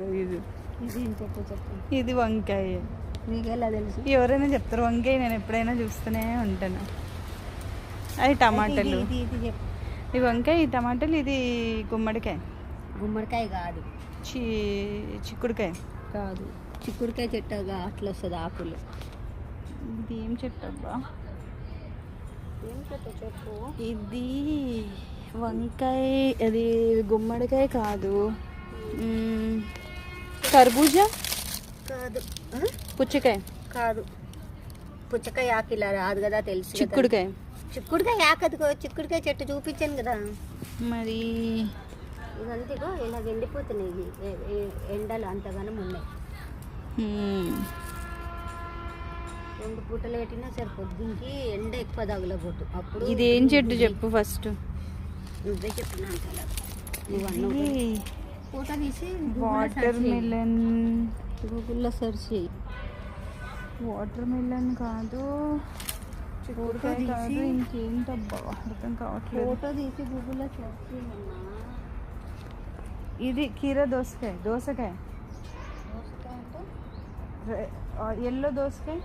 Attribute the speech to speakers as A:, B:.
A: ఇది
B: ఇది చెప్పు
A: ఇది వంకాయ.
B: మీకు ఎలా తెలుసు?
A: ఎవరైనా చెప్తారు వంకాయ, నేను ఎప్పుడైనా చూస్తూనే ఉంటాను. అది టమాటాలు.
B: ఇది చెప్పు.
A: ఈ వంకాయ, ఈ టమాటాలు, ఇది గుమ్మడికాయ.
B: గుమ్మడికాయ కాదు,
A: చిక్కుడుకాయ
B: కాదు. చిక్కుడుకాయ చెట్టుగా అట్లా వస్తుంది ఆకులు.
A: ఇది ఏం చెట్టు అబ్బా?
B: ఏం చెట్టు చెప్పు.
A: ఇది వంకాయ, అది గుమ్మడికాయ కాదు. కర్బూజా
B: కాదు.
A: పుచ్చకాయ
B: కాదు. పుచ్చకాయ ఆకు ఇలా రాదు కదా, తెలుసు.
A: చిక్కుడుకాయ.
B: చిక్కుడుకాయ ఆకదుకో, చిక్కుడుకాయ చెట్టు చూపించాను కదా.
A: మరి
B: ఇదంతేగో ఇలా ఎండిపోతున్నాయి. ఇది ఎండలు అంతగానం ఉన్నాయి. 2 పూటలు పెట్టినా సరే పొద్దుకి ఎండ ఎక్కువ తగలబోతు. అప్పుడు
A: ఇది ఏం చెట్టు చెప్పు ఫస్ట్.
B: నువ్వే చెప్తున్నాను కదా. ఫోటో తీసి
A: వాటర్ మిలన్.
B: గూగుల్లో సెర్చ్ చేయి.
A: వాటర్ మిలన్ కాదు, చిక్కుడుకాయ కాదు, ఇంకేంటబ్బా అర్థం కావట్లేదు.
B: ఫోటో తీసి గూగుల్లో సెర్చ్ చేయమన్నా.
A: ఇది కీర దోసకాయ. దోసకాయ
B: అంటే
A: ఎల్లో దోసకాయ.